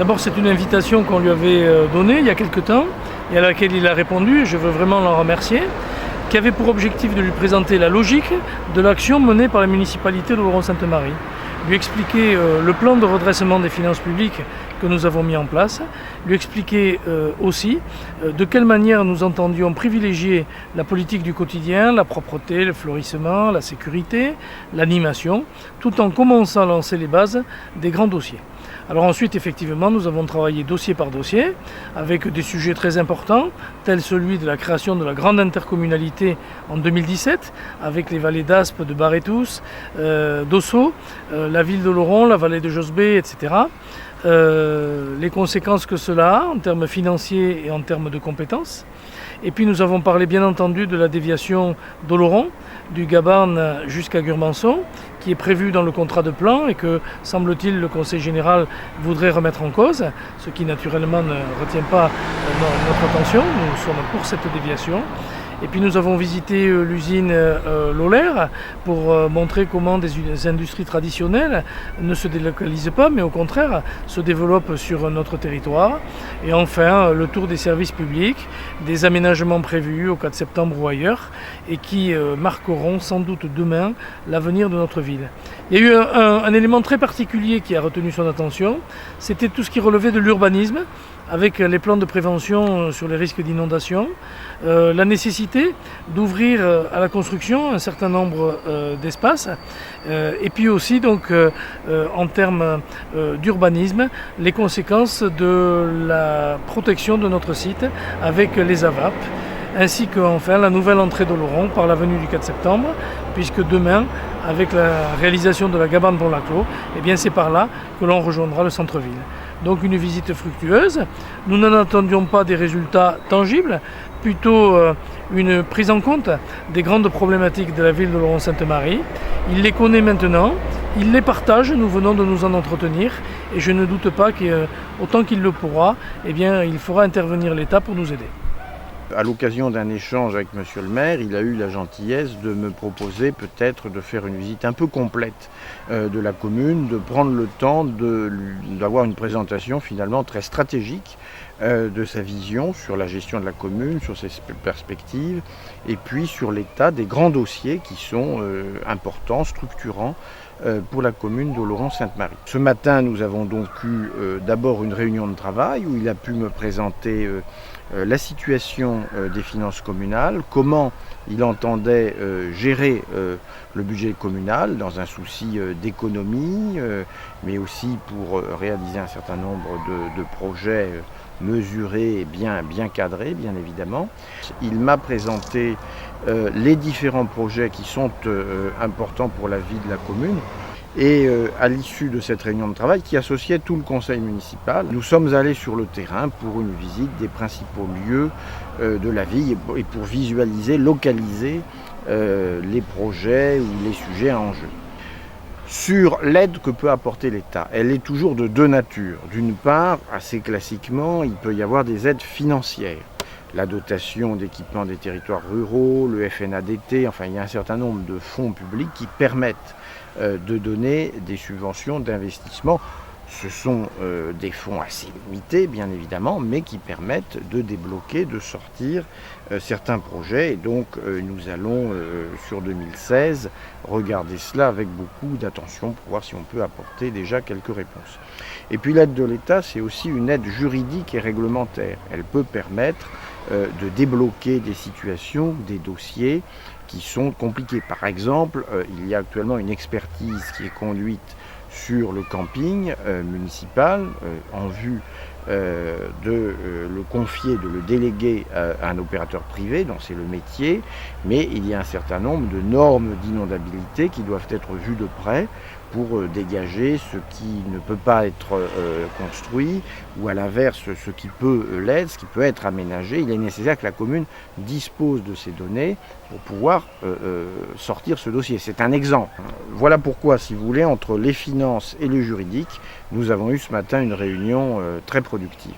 D'abord, c'est une invitation qu'on lui avait donnée il y a quelque temps et à laquelle il a répondu, et je veux vraiment l'en remercier, qui avait pour objectif de lui présenter la logique de l'action menée par la municipalité d'Oloron-Sainte-Marie, lui expliquer le plan de redressement des finances publiques que nous avons mis en place, lui expliquer aussi de quelle manière nous entendions privilégier la politique du quotidien, la propreté, le florissement, la sécurité, l'animation, tout en commençant à lancer les bases des grands dossiers. Alors ensuite, effectivement, nous avons travaillé dossier par dossier avec des sujets très importants, tels celui de la création de la grande intercommunalité en 2017, avec les vallées d'Aspe, de Barétous, d'Ossau, la ville d'Oloron, la vallée de Josbé, etc. Les conséquences que cela a en termes financiers et en termes de compétences. Et puis nous avons parlé bien entendu de la déviation d'Oloron, du Gabarne jusqu'à Gurmançon, qui est prévue dans le contrat de plan et que, semble-t-il, le Conseil général voudrait remettre en cause, ce qui naturellement ne retient pas notre attention. Nous sommes pour cette déviation. Et puis nous avons visité l'usine Lolaire pour montrer comment des industries traditionnelles ne se délocalisent pas, mais au contraire se développent sur notre territoire. Et enfin, le tour des services publics, des aménagements prévus au 4 septembre ou ailleurs, et qui marqueront sans doute demain l'avenir de notre ville. Il y a eu un élément très particulier qui a retenu son attention, c'était tout ce qui relevait de l'urbanisme, avec les plans de prévention sur les risques d'inondation, la nécessité d'ouvrir à la construction un certain nombre d'espaces, et puis aussi donc en termes d'urbanisme, les conséquences de la protection de notre site avec les AVAP, ainsi qu'enfin la nouvelle entrée d'Oloron par l'avenue du 4 septembre, puisque demain, avec la réalisation de la Gabarne Pont-Laclos, eh bien c'est par là que l'on rejoindra le centre-ville. Donc une visite fructueuse. Nous n'en attendions pas des résultats tangibles, plutôt une prise en compte des grandes problématiques de la ville d'Oloron-Sainte-Marie. Il les connaît maintenant, il les partage, nous venons de nous en entretenir et je ne doute pas qu'autant qu'il le pourra, eh bien, il fera intervenir l'État pour nous aider. À l'occasion d'un échange avec Monsieur le maire, il a eu la gentillesse de me proposer peut-être de faire une visite un peu complète de la commune, de prendre le temps d'avoir une présentation finalement très stratégique de sa vision sur la gestion de la commune, sur ses perspectives, et puis sur l'état des grands dossiers qui sont importants, structurants pour la commune d'Oloron-Sainte-Marie. Ce matin, nous avons donc eu d'abord une réunion de travail où il a pu me présenter la situation des finances communales, comment il entendait gérer le budget communal dans un souci d'économie, mais aussi pour réaliser un certain nombre de projets mesurés et bien cadrés, bien évidemment. Il m'a présenté les différents projets qui sont importants pour la vie de la commune. Et à l'issue de cette réunion de travail qui associait tout le conseil municipal, nous sommes allés sur le terrain pour une visite des principaux lieux de la ville et pour visualiser, localiser les projets ou les sujets en jeu. Sur l'aide que peut apporter l'État, elle est toujours de deux natures. D'une part, assez classiquement, il peut y avoir des aides financières. La dotation d'équipement des territoires ruraux, le FNADT, enfin il y a un certain nombre de fonds publics qui permettent de donner des subventions d'investissement. Ce sont des fonds assez limités, bien évidemment, mais qui permettent de débloquer, de sortir certains projets. Et donc, nous allons, sur 2016, regarder cela avec beaucoup d'attention pour voir si on peut apporter déjà quelques réponses. Et puis, l'aide de l'État, c'est aussi une aide juridique et réglementaire. Elle peut permettre de débloquer des situations, des dossiers qui sont compliqués. Par exemple, il y a actuellement une expertise qui est conduite sur le camping municipal en vue de le confier, de le déléguer à un opérateur privé dont c'est le métier, mais il y a un certain nombre de normes d'inondabilité qui doivent être vues de près pour dégager ce qui ne peut pas être construit ou à l'inverse ce qui peut l'être, ce qui peut être aménagé. Il est nécessaire que la commune dispose de ces données pour pouvoir sortir ce dossier. C'est un exemple. Voilà pourquoi, si vous voulez, entre les finances et le juridique, nous avons eu ce matin une réunion très productive.